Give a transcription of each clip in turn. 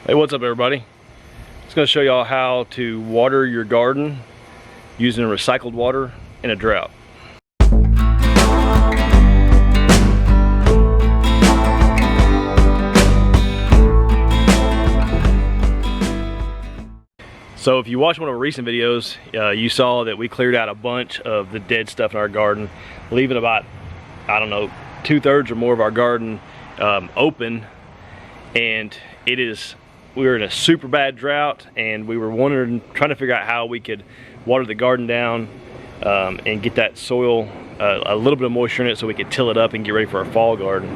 Hey, what's up everybody? Just going to show y'all how to water your garden using recycled water in a drought. So if you watched one of our recent videos, you saw that we cleared out a bunch of the dead stuff in our garden, leaving about, I don't know, 2/3 or more of our garden open. And we were in a super bad drought, and we were trying to figure out how we could water the garden down and get that soil, a little bit of moisture in it, so we could till it up and get ready for our fall garden.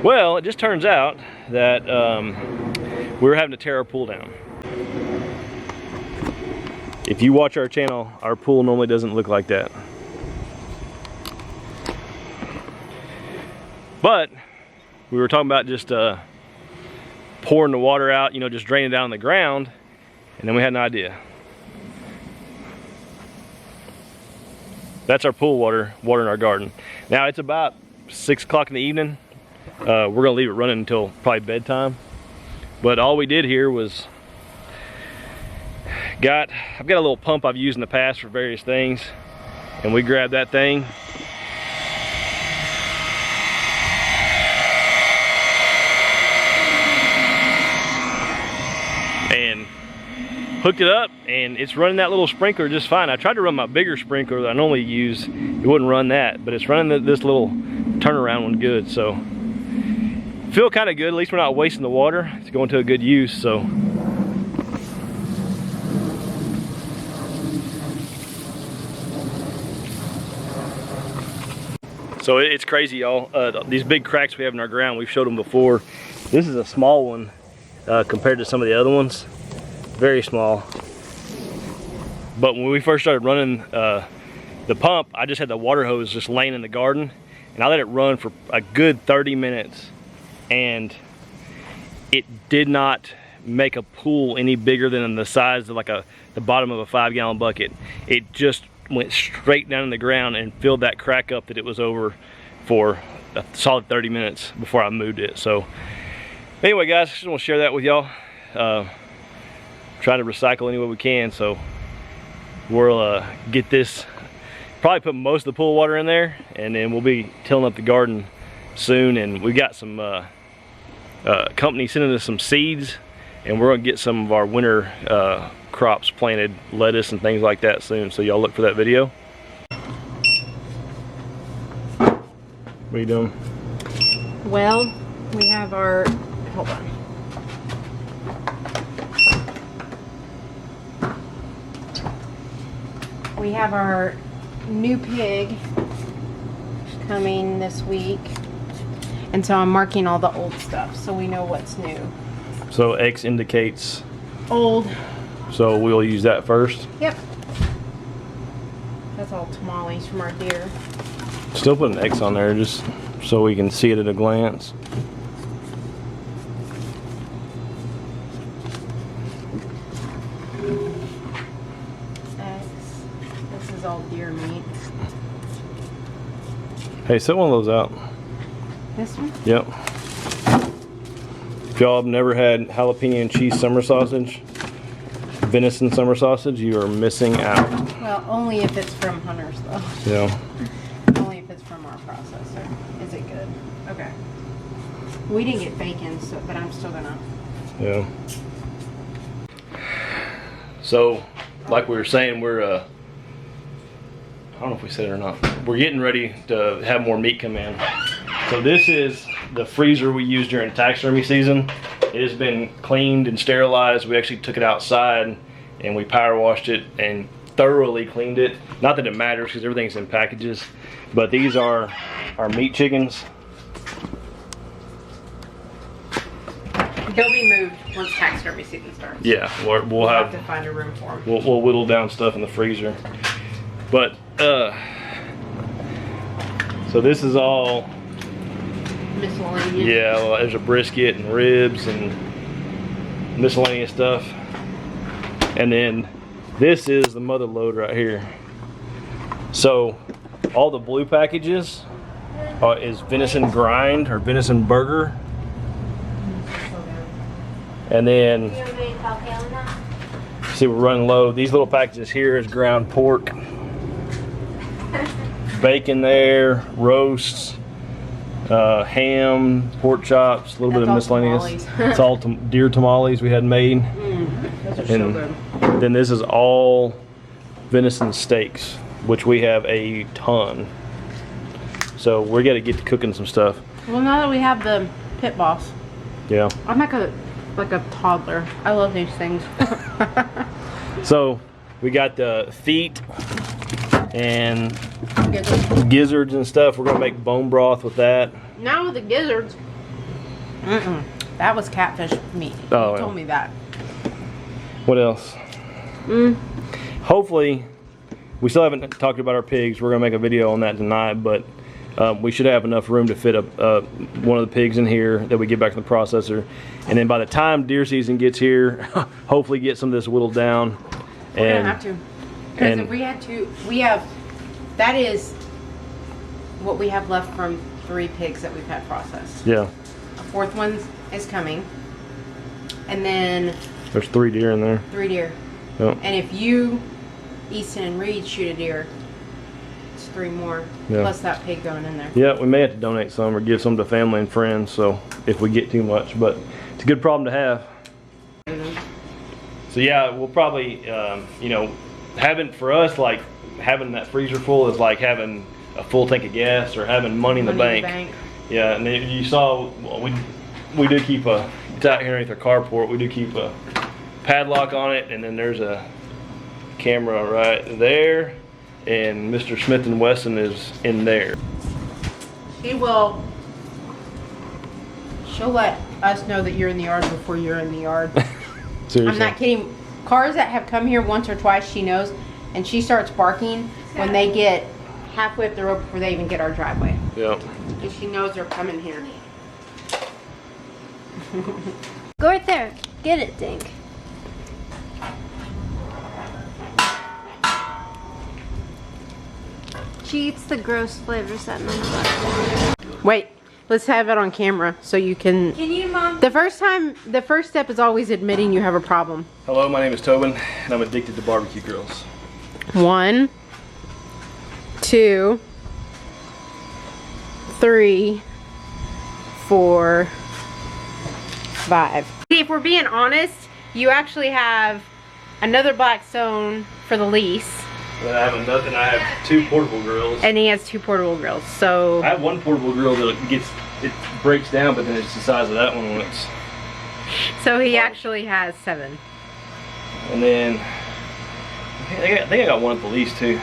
Well, it just turns out that we were having to tear our pool down. If you watch our channel, our pool normally doesn't look like that. But we were talking about just pouring the water out, you know, just draining it down on the ground, and then we had an idea. That's our pool water, watering our garden. Now it's about 6 o'clock in the evening. We're gonna leave it running until probably bedtime. But all we did here was I've got a little pump I've used in the past for various things, and we grabbed that thing and hooked it up, and it's running that little sprinkler just fine. I tried to run my bigger sprinkler that I normally use, it wouldn't run that, but it's running this little turnaround one good. So feel kind of good, at least we're not wasting the water. It's going to a good use. So it's crazy, y'all. These big cracks we have in our ground, we've showed them before. This is a small one compared to some of the other ones. Very small. But when we first started running the pump, I just had the water hose just laying in the garden, and I let it run for a good 30 minutes. And it did not make a pool any bigger than the size of like the bottom of a 5-gallon bucket. It just went straight down in the ground and filled that crack up that it was over for a solid 30 minutes before I moved it. So anyway guys, just want to share that with y'all. Try to recycle any way we can, so we'll get this, probably put most of the pool water in there, and then we'll be tilling up the garden soon. And we got some company sending us some seeds, and we're gonna get some of our winter crops planted, lettuce and things like that soon, so y'all look for that video. What are you doing? Well, we have our, hold on. We have our new pig coming this week, and so I'm marking all the old stuff so we know what's new. So X indicates old. So we'll use that first. Yep. That's all tamales from our deer. Still put an X on there just so we can see it at a glance. X. This is all deer meat. Hey, set one of those out. This one? Yep. If y'all have never had jalapeno and cheese summer sausage, venison summer sausage, you are missing out. Well, only if it's from Hunter's though. Yeah. Only if it's from our processor. Is it good? Okay. We didn't get bacon, so, but I'm still gonna. Yeah. So, like we were saying, we're I don't know if we said it or not. We're getting ready to have more meat come in. So this is the freezer we use during taxidermy season. It has been cleaned and sterilized. We actually took it outside and we power washed it and thoroughly cleaned it. Not that it matters because everything's in packages, but these are our meat chickens. They'll be moved once taxidermy season starts. Yeah, we'll have to find a room for them. We'll whittle down stuff in the freezer. But so this is all miscellaneous. Yeah, well, there's a brisket and ribs and miscellaneous stuff. And then this is the mother load right here. So all the blue packages is venison grind or venison burger. And then, see, we're running low. These little packages here is ground pork, bacon there, roasts, ham, pork chops, a little bit of miscellaneous. It's all deer tamales we had made. Those are so good. Then this is all venison steaks, which we have a ton. So we got to get to cooking some stuff. Well, now that we have the pit boss, yeah, I'm like a toddler. I love these things. So we got the feet and gizzards and stuff. We're gonna make bone broth with that. Now with the gizzards. That was catfish meat. Oh, You told me that. What else? Hopefully, we still haven't talked about our pigs. We're gonna make a video on that tonight, but we should have enough room to fit one of the pigs in here that we get back to the processor. And then by the time deer season gets here, hopefully get some of this whittled down. We're gonna have to. Because if we had to, that is what we have left from 3 pigs that we've had processed. Yeah. A 4th one is coming. And then There's 3 deer in there. 3 deer. Yep. And if you, Easton and Reed shoot a deer, it's 3 more. Yeah. Plus that pig going in there. Yeah, we may have to donate some or give some to family and friends, so if we get too much, but it's a good problem to have. So yeah, we'll probably, you know, for us, like having that freezer full is like having a full tank of gas or having money in the bank. Yeah, and then you saw, we do keep it's out here underneath our carport, we do keep a padlock on it, and then there's a camera right there, and Mr. Smith & Wesson is in there. She'll let us know that you're in the yard before you're in the yard. Seriously. I'm not kidding. Cars that have come here once or twice, she knows, and she starts barking when they get halfway up the road before they even get our driveway. Yeah. And she knows they're coming here. Go right there. Get it, Dink. She eats the gross flavors that none of us want. Wait, let's have it on camera so you can. Can you, Mom? The first step is always admitting you have a problem. Hello, my name is Tobin, and I'm addicted to barbecue grills. 1, 2, 3, 4, 5. If we're being honest, you actually have another Blackstone for the lease. And I have 2 portable grills. And he has 2 portable grills, so. I have 1 portable grill that it breaks down, but then it's the size of that one when it's. So he actually has 7. And then I think I got 1 at the lease too.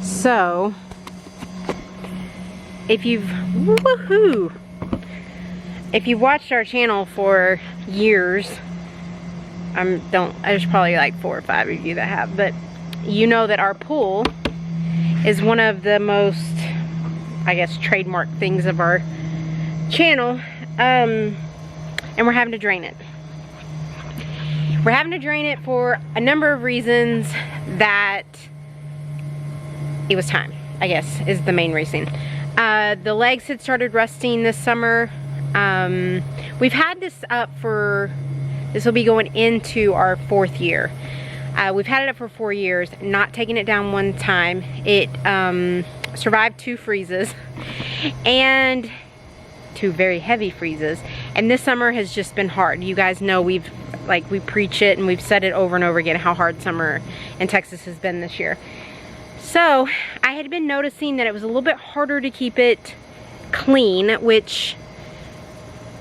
So if you've watched our channel for years, there's probably like 4 or 5 of you that have, but you know that our pool is one of the most, I guess, trademark things of our channel, and we're having to drain it. We're having to drain it for a number of reasons. That it was time, I guess, is the main reason. The legs had started rusting this summer. We've had this up for, this will be going into our 4th year. We've had it up for 4 years, not taking it down one time. It survived 2 freezes and 2 very heavy freezes. And this summer has just been hard. You guys know we preach it and we've said it over and over again how hard summer in Texas has been this year. So I had been noticing that it was a little bit harder to keep it clean, which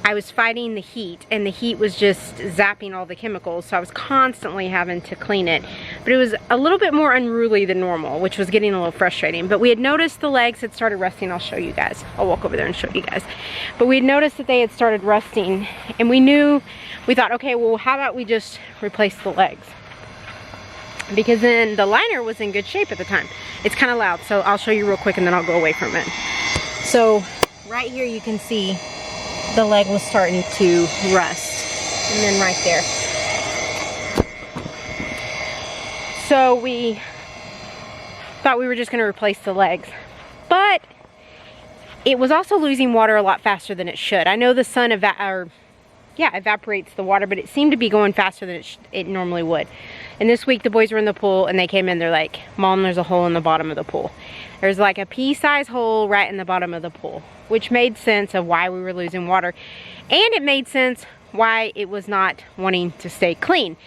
I was fighting the heat, and the heat was just zapping all the chemicals, so I was constantly having to clean it. But it was a little bit more unruly than normal, which was getting a little frustrating. But we had noticed the legs had started rusting. I'll show you guys. I'll walk over there and show you guys. But we had noticed that they had started rusting, and we thought, okay, well, how about we just replace the legs? Because then the liner was in good shape at the time. It's kind of loud, so I'll show you real quick and then I'll go away from it. So right here you can see the leg was starting to rust, and then right there. So we thought we were just going to replace the legs, but it was also losing water a lot faster than it should. I know the sun yeah, evaporates the water, but it seemed to be going faster than it normally would. And this week the boys were in the pool and they came in, they're like, Mom, there's a hole in the bottom of the pool. There's like a pea-sized hole right in the bottom of the pool, which made sense of why we were losing water. And it made sense why it was not wanting to stay clean,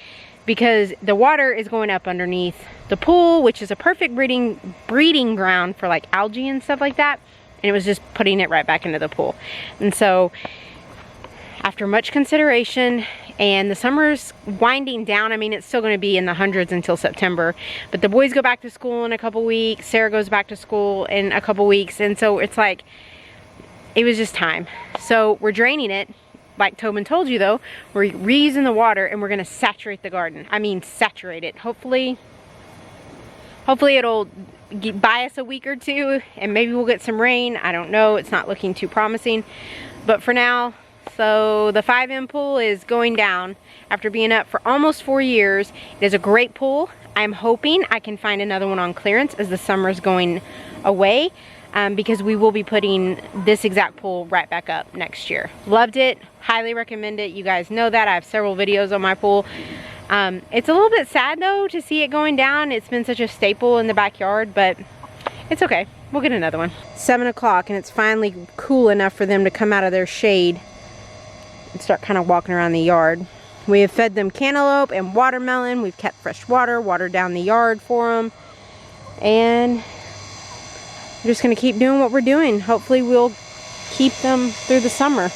because the water is going up underneath the pool, which is a perfect breeding ground for like algae and stuff like that. And it was just putting it right back into the pool. And so after much consideration, and the summer's winding down, I mean, it's still going to be in the hundreds until September, but the boys go back to school in a couple weeks, Sarah goes back to school in a couple weeks, and so it's like, it was just time. So we're draining it, like Tobin told you though, we're reusing the water and we're going to saturate the garden. I mean, saturate it. Hopefully it'll buy us a week or two, and maybe we'll get some rain. I don't know, it's not looking too promising, but for now, so the 5M pool is going down after being up for almost 4 years. It is a great pool. I'm hoping I can find another one on clearance as the summer's going away, because we will be putting this exact pool right back up next year. Loved it, highly recommend it. You guys know that. I have several videos on my pool. It's a little bit sad though to see it going down. It's been such a staple in the backyard, but it's okay. We'll get another one. 7 o'clock and it's finally cool enough for them to come out of their shade and start kind of walking around the yard. We have fed them cantaloupe and watermelon. We've kept fresh water, watered down the yard for them. And we're just gonna keep doing what we're doing. Hopefully we'll keep them through the summer.